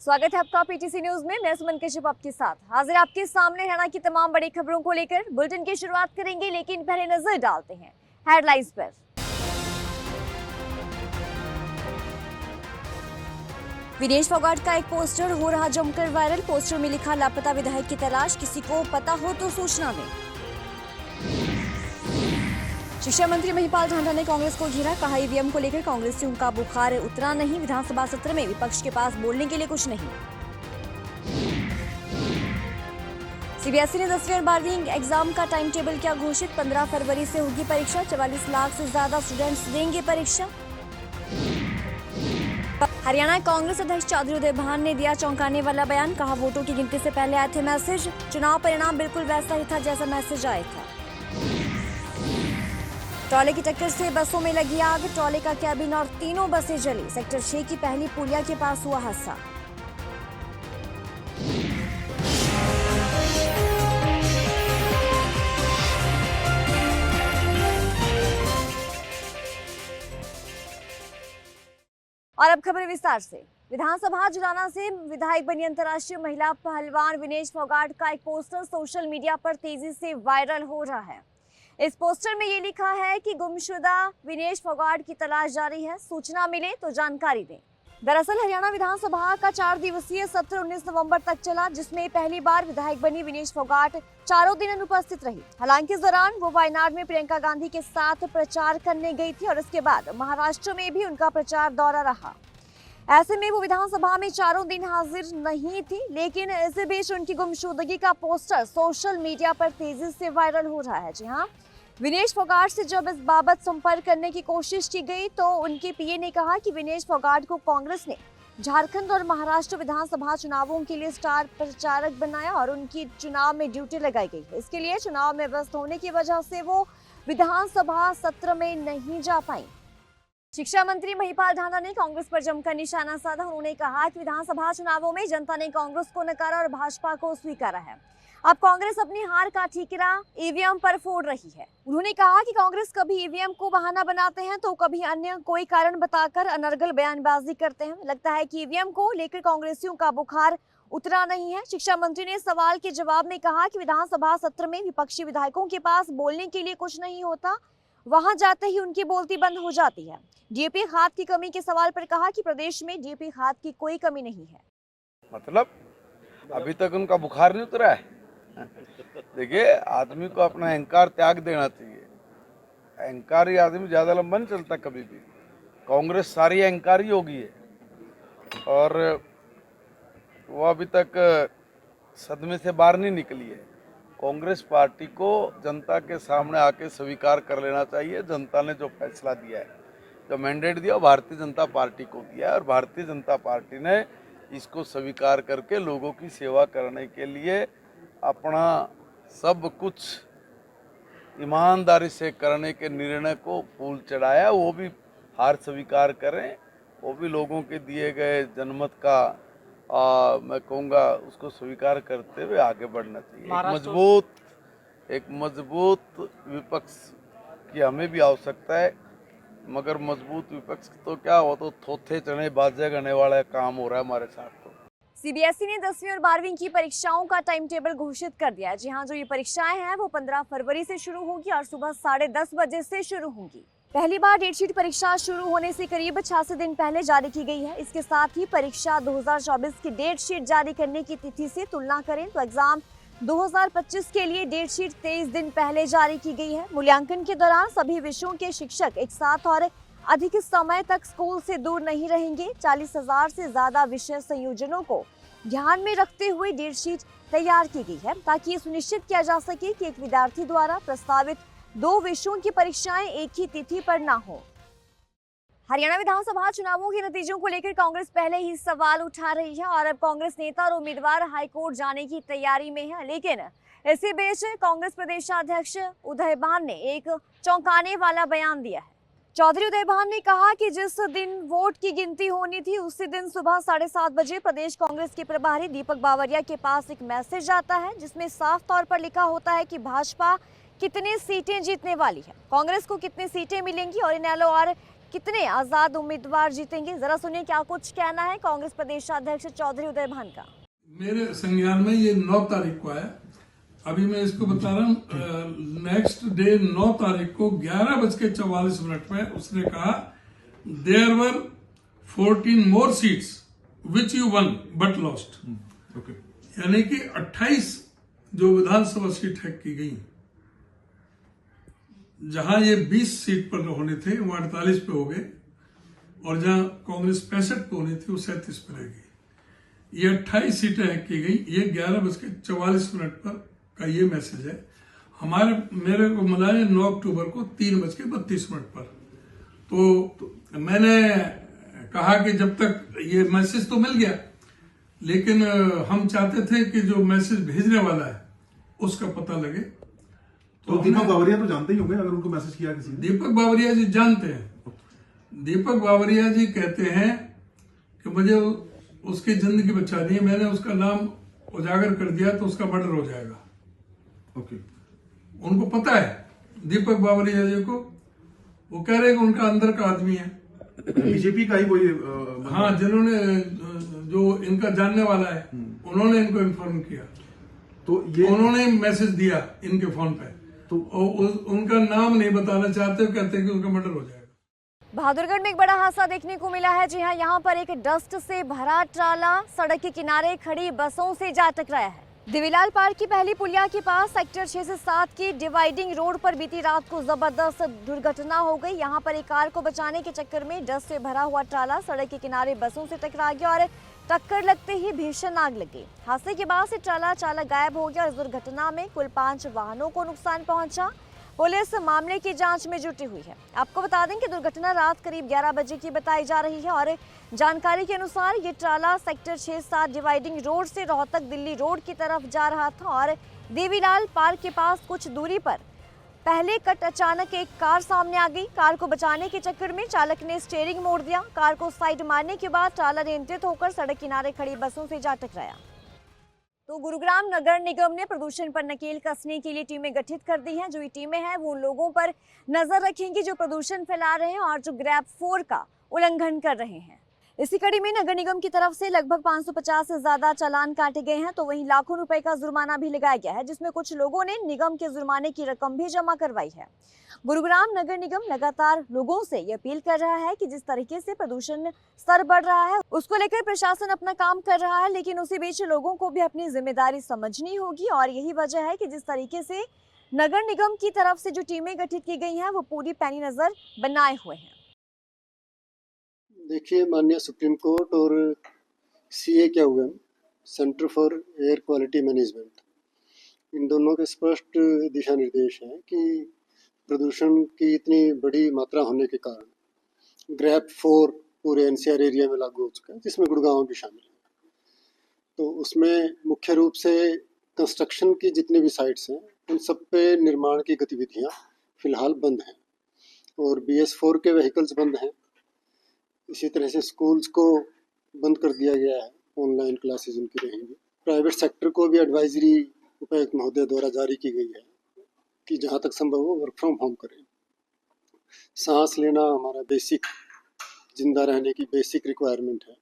स्वागत है आपका पीटीसी न्यूज में। मैं सुमन कश्यप आपके साथ हाजिर आपके सामने हरियाणा की तमाम बड़ी खबरों को लेकर बुलेटिन की शुरुआत करेंगे, लेकिन पहले नजर डालते हैं हेडलाइंस पर। विनेश फोगाट का एक पोस्टर हो रहा जमकर वायरल। पोस्टर में लिखा लापता विधायक की तलाश, किसी को पता हो तो सूचना दें। शिक्षा मंत्री महिपाल ढांडा ने कांग्रेस को घेरा, कहा ईवीएम को लेकर कांग्रेसियों का बुखार उतरा नहीं। विधानसभा सत्र में विपक्ष के पास बोलने के लिए कुछ नहीं। सीबीएसई ने 10वीं और 12वीं एग्जाम का टाइम टेबल किया घोषित। 15 फरवरी से होगी परीक्षा। 44 लाख से ज्यादा स्टूडेंट्स देंगे परीक्षा। हरियाणा कांग्रेस अध्यक्ष चौधरी उदयभान ने दिया चौंकाने वाला बयान, कहा वोटों की गिनती से पहले आए थे मैसेज। चुनाव परिणाम बिल्कुल वैसा ही था जैसा मैसेज आया था। ट्रॉले की टक्कर से बसों में लगी आग, ट्रॉले का कैबिन और तीनों बसें जली। सेक्टर 6 की पहली पुलिया के पास हुआ हादसा। और अब खबर विस्तार से। विधानसभा जुलाना से विधायक बनी अंतर्राष्ट्रीय महिला पहलवान विनेश फोगाट का एक पोस्टर सोशल मीडिया पर तेजी से वायरल हो रहा है। इस पोस्टर में ये लिखा है कि गुमशुदा विनेश फोगाट की तलाश जारी है, सूचना मिले तो जानकारी दें। दरअसल हरियाणा विधानसभा का 4 दिवसीय सत्र 19 नवंबर तक चला, जिसमें पहली बार विधायक बनी विनेश फोगाट चारों दिन अनुपस्थित रही। हालांकि इस दौरान वो वायनाड में प्रियंका गांधी के साथ प्रचार करने गई थी और इसके बाद महाराष्ट्र में भी उनका प्रचार दौरा रहा। ऐसे में वो विधानसभा में चारों दिन हाजिर नहीं थी, लेकिन इसी बीच उनकी गुमशुदगी का पोस्टर सोशल मीडिया पर तेजी से वायरल हो रहा है। जी हाँ, विनेश फोगाट से जब इस बाबत संपर्क करने की कोशिश की गई तो उनके पीए ने कहा कि विनेश फोगाट को कांग्रेस ने झारखंड और महाराष्ट्र विधानसभा चुनावों के लिए स्टार प्रचारक बनाया और उनकी चुनाव में ड्यूटी लगाई गई। इसके लिए चुनाव में व्यस्त होने की वजह से वो विधानसभा सत्र में नहीं जा पाई। शिक्षा मंत्री महिपाल ढांडा ने कांग्रेस पर जमकर निशाना साधा। उन्होंने कहा कि विधानसभा चुनावों में जनता ने कांग्रेस को नकारा और भाजपा को स्वीकारा है। अब कांग्रेस अपनी हार का ठीकरा ईवीएम पर फोड़ रही है। उन्होंने कहा कि कांग्रेस कभी ईवीएम को बहाना बनाते हैं तो कभी अन्य कोई कारण बताकर अनर्गल बयानबाजी करते हैं। लगता है कि ईवीएम को लेकर कांग्रेसियों का बुखार उतरा नहीं है। शिक्षा मंत्री ने सवाल के जवाब में कहा कि विधानसभा सत्र में विपक्षी विधायकों के पास बोलने के लिए कुछ नहीं होता, वहां जाते ही उनकी बोलती बंद हो जाती है। डीएपी खाद की कमी के सवाल पर कहा कि प्रदेश में डीएपी खाद की कोई कमी नहीं है। मतलब अभी तक उनका बुखार नहीं उतरा है। देखिए, आदमी को अपना अहंकार त्याग देना चाहिए। अहंकारी आदमी ज्यादा लंबा नहीं चलता कभी भी। कांग्रेस सारी अहंकारी हो गई है और वो अभी तक सदमे से बाहर नहीं निकली है। कांग्रेस पार्टी को जनता के सामने आके स्वीकार कर लेना चाहिए। जनता ने जो फैसला दिया है, जो मैंडेट दिया, भारतीय जनता पार्टी को दिया है और भारतीय जनता पार्टी ने इसको स्वीकार करके लोगों की सेवा करने के लिए अपना सब कुछ ईमानदारी से करने के निर्णय को फूल चढ़ाया। वो भी हार स्वीकार करें, वो भी लोगों के दिए गए जनमत का मैं कहूँगा उसको स्वीकार करते हुए आगे बढ़ना चाहिए। एक मजबूत विपक्ष की हमें भी आवश्यकता है, मगर मजबूत विपक्ष तो क्या हो, तो थोथे चने बाजे गने वाला काम हो रहा है हमारे साथ। तो सीबीएसई ने 10वीं और 12वीं की परीक्षाओं का टाइम टेबल घोषित कर दिया है। जी हाँ, जो ये परीक्षाएं हैं वो 15 फरवरी से शुरू होगी और सुबह 10:30 बजे से शुरू होंगी। पहली बार डेटशीट परीक्षा शुरू होने से करीब 86 दिन पहले जारी की गई है। इसके साथ ही परीक्षा 2024 की डेट शीट जारी करने की तिथि से तुलना करें तो एग्जाम 2025 के लिए डेट शीट 23 दिन पहले जारी की गई है। मूल्यांकन के दौरान सभी विषयों के शिक्षक एक साथ और अधिक समय तक स्कूल से दूर नहीं रहेंगे। 40,000 से ज्यादा विषय संयोजनों को ध्यान में रखते हुए डेट शीट तैयार की गई है, ताकि ये सुनिश्चित किया जा सके कि एक विद्यार्थी द्वारा प्रस्तावित 2 विषयों की परीक्षाएं एक ही तिथि पर ना हो। हरियाणा विधानसभा चुनावों के नतीजों को लेकर कांग्रेस पहले ही सवाल उठा रही है और अब कांग्रेस नेता और उम्मीदवार हाईकोर्ट जाने की तैयारी में है। लेकिन इसी बीच कांग्रेस प्रदेशाध्यक्ष उदयभान ने एक चौंकाने वाला बयान दिया है। चौधरी उदयभान ने कहा कि जिस दिन वोट की गिनती होनी थी उसी दिन सुबह 7:30 बजे प्रदेश कांग्रेस के प्रभारी दीपक बावरिया के पास एक मैसेज आता है, जिसमें साफ तौर पर लिखा होता है कि भाजपा कितनी सीटें जीतने वाली है, कांग्रेस को कितनी सीटें मिलेंगी और इनेलो और कितने आजाद उम्मीदवार जीतेंगे, जरा सुनिए क्या कुछ कहना है कांग्रेस प्रदेशाध्यक्ष चौधरी उदय भान का। मेरे संज्ञान में ये 9 तारीख को आया। अभी मैं इसको बता रहा हूँ, नेक्स्ट डे 9 तारीख को 11:44 पे उसने कहा there were 14 more seats which you won but lost. यानी कि 28 जो विधानसभा सीट हैक की गई, जहां ये 20 सीट पर होने थे वो 48 पे हो गए, और जहां कांग्रेस 65 पे होनी थी वो 37 पे रह गई। ये 28 सीटें हैक की गई। ये 11:44 पर का ये मैसेज है। मेरे को मिला है 9 अक्टूबर को 3:32 पर। तो मैंने कहा कि जब तक ये मैसेज तो मिल गया, लेकिन हम चाहते थे कि जो मैसेज भेजने वाला है उसका पता लगे। तो दीपक बावरिया तो जानते ही होंगे अगर उनको मैसेज किया किसी ने। दीपक बावरिया जी जानते हैं। दीपक बावरिया जी कहते हैं कि मुझे उसकी जिंदगी बचानी है, मैंने उसका नाम उजागर कर दिया तो उसका मर्डर हो जाएगा। ओके। उनको पता है दीपक बावरिया जी को, वो कह रहे हैं कि उनका अंदर का आदमी है, बीजेपी का ही कोई हाँ, जिन्होंने जो इनका जानने वाला है उन्होंने इनको इन्फॉर्म किया। तो ये उन्होंने मैसेज दिया इनके फोन पे, तो उनका नाम नहीं बताना चाहते, कहते हैं कि उनका मर्डर हो जाएगा। बहादुरगढ़ में एक बड़ा हादसा देखने को मिला है। जी हाँ, यहाँ पर एक डस्ट से भरा ट्राला सड़क के किनारे खड़ी बसों से जा टकराया है। देवीलाल पार्क की पहली पुलिया के पास सेक्टर 6 से 7 की डिवाइडिंग रोड पर बीती रात को जबरदस्त दुर्घटना हो गई। यहाँ पर एक कार को बचाने के चक्कर में डस्ट से भरा हुआ ट्राला सड़क के किनारे बसों से टकरा गया और टक्कर लगते ही भीषण आग लगी। हादसे के बाद से ट्राला चालक गायब हो गया और इस दुर्घटना में कुल 5 वाहनों को नुकसान पहुंचा। पुलिस मामले की जांच में जुटी हुई है। आपको बता दें कि दुर्घटना रात करीब 11 बजे की बताई जा रही है और जानकारी के अनुसार ये ट्राला सेक्टर 6-7 डिवाइडिंग रोड से रोहतक दिल्ली रोड की तरफ जा रहा था और देवीलाल पार्क के पास कुछ दूरी पर पहले कट अचानक एक कार सामने आ गई। कार को बचाने के चक्कर में चालक ने स्टीयरिंग मोड़ दिया। कार को साइड मारने के बाद ट्राला नियंत्रित होकर सड़क किनारे खड़ी बसों से जा टकराया। तो गुरुग्राम नगर निगम ने प्रदूषण पर नकेल कसने के लिए टीमें गठित कर दी हैं। जो ये टीमें हैं वो उन लोगों पर नजर रखेंगी जो प्रदूषण फैला रहे हैं और जो ग्रैब 4 का उल्लंघन कर रहे हैं। इसी कड़ी में नगर निगम की तरफ से लगभग 550 से ज्यादा चालान काटे गए हैं। तो वहीं लाखों रुपए का जुर्माना भी लगाया गया है, जिसमें कुछ लोगों ने निगम के जुर्माने की रकम भी जमा करवाई है। गुरुग्राम नगर निगम लगातार लोगों से ये अपील कर रहा है कि जिस तरीके से प्रदूषण स्तर बढ़ रहा है उसको लेकर प्रशासन अपना काम कर रहा है, लेकिन उसी बीच लोगों को भी अपनी जिम्मेदारी समझनी होगी। और यही वजह है कि जिस तरीके से नगर निगम की तरफ से जो टीमें गठित की गई हैं वो पूरी पैनी नजर बनाए हुए हैं। देखिए, माननीय सुप्रीम कोर्ट और CAQM centre for air quality management, इन दोनों के स्पष्ट दिशा निर्देश हैं कि प्रदूषण की इतनी बड़ी मात्रा होने के कारण ग्रैब 4 पूरे NCR एरिया में लागू हो चुका है, जिसमें गुड़गांव भी शामिल है। तो उसमें मुख्य रूप से कंस्ट्रक्शन की जितनी भी साइट्स हैं उन सब पे निर्माण की गतिविधियां फिलहाल बंद हैं और BS4 के व्हीकल्स बंद हैं। इसी तरह से स्कूल्स को बंद कर दिया गया है, ऑनलाइन क्लासेज उनकी रहेंगी। प्राइवेट सेक्टर को भी एडवाइजरी उपायुक्त महोदय द्वारा जारी की गई है कि जहाँ तक संभव हो वर्क फ्रॉम होम करें। सांस लेना हमारा बेसिक, जिंदा रहने की बेसिक रिक्वायरमेंट है,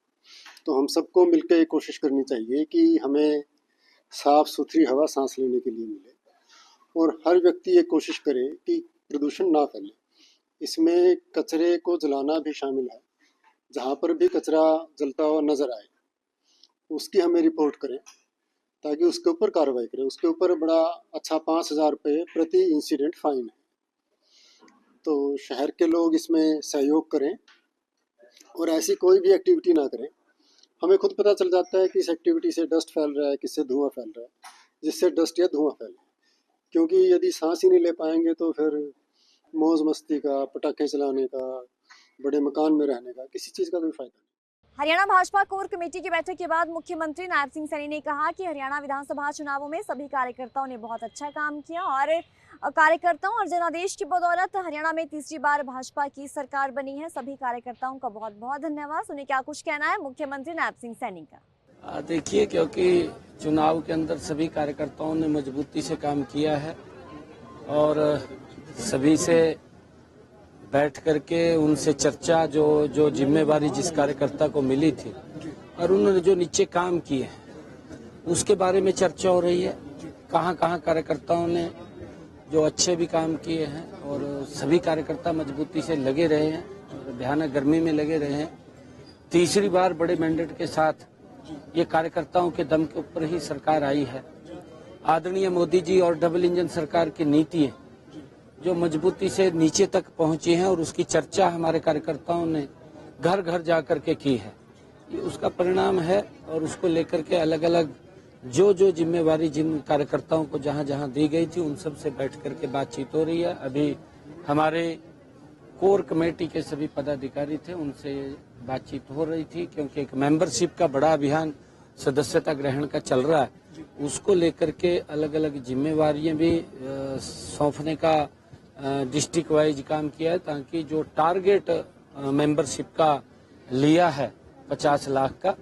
तो हम सबको मिलकर ये कोशिश करनी चाहिए कि हमें साफ सुथरी हवा सांस लेने के लिए मिले और हर व्यक्ति ये कोशिश करे कि प्रदूषण ना फैले। इसमें कचरे को जलाना भी शामिल है। जहाँ पर भी कचरा जलता हुआ नजर आए उसकी हमें रिपोर्ट करें ताकि उसके ऊपर कार्रवाई करें। उसके ऊपर बड़ा अच्छा 5,000 रुपये प्रति इंसिडेंट फाइन है। तो शहर के लोग इसमें सहयोग करें और ऐसी कोई भी एक्टिविटी ना करें। हमें खुद पता चल जाता है कि इस एक्टिविटी से डस्ट फैल रहा है, किससे धुआं फैल रहा है, जिससे डस्ट या धुआं फैले। क्योंकि यदि सांस ही नहीं ले पाएंगे तो फिर मौज मस्ती का, पटाखे चलाने का, बड़े मकान में रहने का किसी चीज़ का कोई फायदा नहीं। हरियाणा भाजपा कोर कमेटी की बैठक के बाद मुख्यमंत्री नायब सिंह सैनी ने कहा कि हरियाणा विधानसभा चुनावों में सभी कार्यकर्ताओं ने बहुत अच्छा काम किया और कार्यकर्ताओं और जनादेश की बदौलत हरियाणा में तीसरी बार भाजपा की सरकार बनी है। सभी कार्यकर्ताओं का बहुत बहुत धन्यवाद। सुनिए क्या कुछ कहना है मुख्यमंत्री नायब सिंह सैनी का। देखिए, क्योंकि चुनाव के अंदर सभी कार्यकर्ताओं ने मजबूती से काम किया है और सभी से बैठ करके उनसे चर्चा, जो जिम्मेवारी जिस कार्यकर्ता को मिली थी और उन्होंने जो नीचे काम किए हैं उसके बारे में चर्चा हो रही है। कहाँ कहाँ कार्यकर्ताओं ने जो अच्छे भी काम किए हैं और सभी कार्यकर्ता मजबूती से लगे रहे हैं, भयानक गर्मी में लगे रहे हैं। तीसरी बार बड़े मैंडेट के साथ ये कार्यकर्ताओं के दम के ऊपर ही सरकार आई है। आदरणीय मोदी जी और डबल इंजन सरकार की नीति जो मजबूती से नीचे तक पहुंची है और उसकी चर्चा हमारे कार्यकर्ताओं ने घर घर जाकर के की है, ये उसका परिणाम है। और उसको लेकर के अलग अलग जो जिम्मेवारी जिन कार्यकर्ताओं को जहां जहां दी गई थी उन सब से बैठ करके बातचीत हो रही है। अभी हमारे कोर कमेटी के सभी पदाधिकारी थे, उनसे बातचीत हो रही थी, क्योंकि एक मेंबरशिप का बड़ा अभियान सदस्यता ग्रहण का चल रहा है। उसको लेकर के अलग अलग जिम्मेवारियां भी सौंपने का डिस्ट्रिक्ट वाइज काम किया है, ताकि जो टारगेट मेंबरशिप का लिया है 50 लाख का,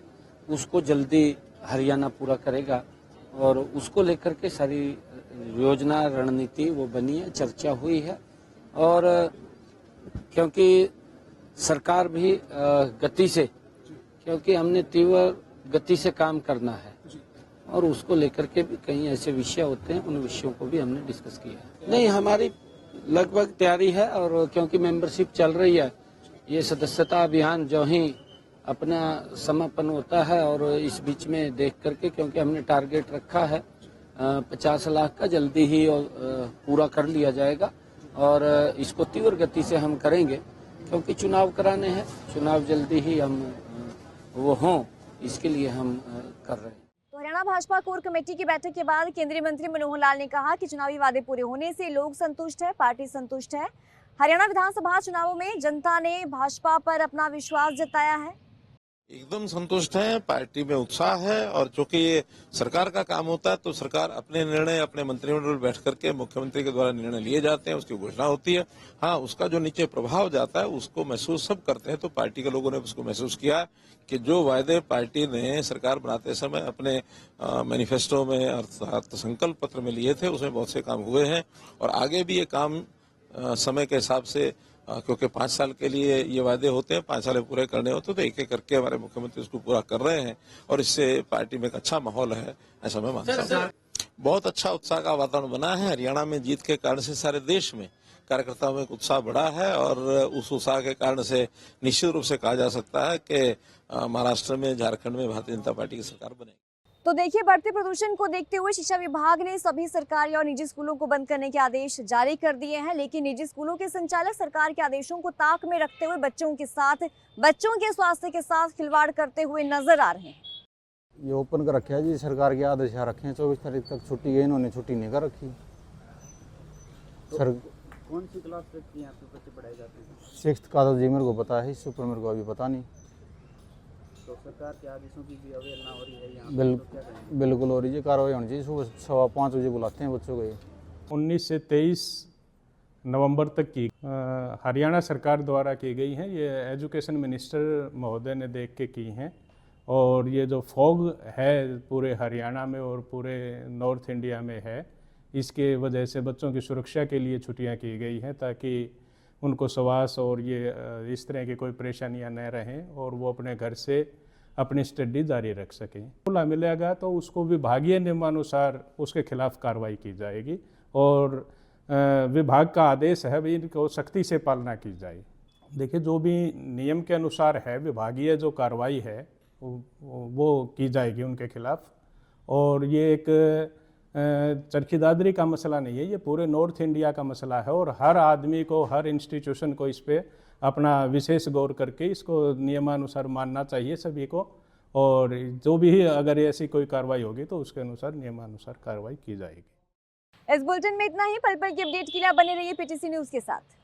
उसको जल्दी हरियाणा पूरा करेगा। और उसको लेकर के सारी योजना रणनीति वो बनी है, चर्चा हुई है। और क्योंकि सरकार भी गति से, क्योंकि हमने तीव्र गति से काम करना है और उसको लेकर के भी कई ऐसे विषय होते हैं, उन विषयों को भी हमने डिस्कस किया है। नहीं, हमारी लगभग तैयारी है। और क्योंकि मेंबरशिप चल रही है, ये सदस्यता अभियान जो ही अपना समापन होता है और इस बीच में देख करके, क्योंकि हमने टारगेट रखा है 50 लाख का, जल्दी ही पूरा कर लिया जाएगा। और इसको तीव्र गति से हम करेंगे, क्योंकि चुनाव कराने हैं, चुनाव जल्दी ही हम वो हों, इसके लिए हम कर रहे हैं। तो हरियाणा भाजपा कोर कमेटी की बैठक के बाद केंद्रीय मंत्री मनोहर लाल ने कहा कि चुनावी वादे पूरे होने से लोग संतुष्ट है, पार्टी संतुष्ट है। हरियाणा विधानसभा चुनावों में जनता ने भाजपा पर अपना विश्वास जताया है। एकदम संतुष्ट हैं, पार्टी में उत्साह है। और चूंकि ये सरकार का काम होता है, तो सरकार अपने निर्णय अपने मंत्रिमंडल बैठ करके मुख्यमंत्री के द्वारा निर्णय लिए जाते हैं, उसकी घोषणा होती है। हाँ, उसका जो नीचे प्रभाव जाता है उसको महसूस सब करते हैं। तो पार्टी के लोगों ने उसको महसूस किया कि जो वायदे पार्टी ने सरकार बनाते समय अपने मैनिफेस्टो में अर्थात संकल्प पत्र में लिए थे, उसमें बहुत से काम हुए हैं। और आगे भी ये काम समय के हिसाब से, क्योंकि 5 साल के लिए ये वादे होते हैं, 5 साल पूरे करने होते, तो एक एक करके हमारे मुख्यमंत्री उसको पूरा कर रहे हैं। और इससे पार्टी में एक अच्छा माहौल है, ऐसा मैं मानता हूँ। बहुत अच्छा उत्साह का वातावरण बना है। हरियाणा में जीत के कारण से सारे देश में कार्यकर्ताओं में एक उत्साह बढ़ा है। और उस उत्साह के कारण से निश्चित रूप से कहा जा सकता है कि महाराष्ट्र में, झारखंड में भारतीय जनता पार्टी की सरकार बनेगी। तो देखिए, बढ़ते प्रदूषण को देखते हुए शिक्षा विभाग ने सभी सरकारी और निजी स्कूलों को बंद करने के आदेश जारी कर दिए हैं। लेकिन निजी स्कूलों के संचालक सरकार के आदेशों को ताक में रखते हुए बच्चों के स्वास्थ्य के साथ खिलवाड़ करते हुए नजर आ रहे हैं। ये ओपन कर रखा है जी, सरकार के आदेश रखे हैं। 24 तारीख तक छुट्टी है, इन्होंने छुट्टी नहीं कर रखी। तो सर कौन सी क्लास तक की यहाँ पे बच्चे पढ़ाए जाते हैं? 6th का तो जी मेरे को पता है, इससे ऊपर मेरे को अभी पता नहीं। तो सरकार के आदेशों की भी अवहेलना हो रही है यहाँ पे, तो क्या करेंगे? बिल्कुल हो रही है, कार्रवाई होनी चाहिए। सुबह 5:15 बजे बुलाते हैं बच्चों को। ये 19 से 23 नवंबर तक की हरियाणा सरकार द्वारा की गई हैं। ये एजुकेशन मिनिस्टर महोदय ने देख के की हैं। और ये जो फॉग है पूरे हरियाणा में और पूरे नॉर्थ इंडिया में है, इसके वजह से बच्चों की सुरक्षा के लिए छुट्टियां की गई हैं, ताकि उनको श्वास और ये इस तरह की कोई परेशानियां न रहें और वो अपने घर से अपनी स्टडी जारी रख सकें। खुला मिलेगा तो उसको विभागीय नियमानुसार उसके खिलाफ कार्रवाई की जाएगी। और विभाग का आदेश है भी इनको सख्ती से पालना की जाए। देखिए, जो भी नियम के अनुसार है, विभागीय जो कार्रवाई है वो की जाएगी उनके खिलाफ। और ये एक चरखी दादरी का मसला नहीं है, ये पूरे नॉर्थ इंडिया का मसला है। और हर आदमी को, हर इंस्टीट्यूशन को इस पे अपना विशेष गौर करके इसको नियमानुसार मानना चाहिए सभी को। और जो भी अगर ऐसी कोई कार्रवाई होगी तो उसके अनुसार नियमानुसार कार्रवाई की जाएगी। इस बुलेटिन में इतना ही। पल पल की अपडेट के लिए बने रहिए पीटीसी न्यूज के साथ।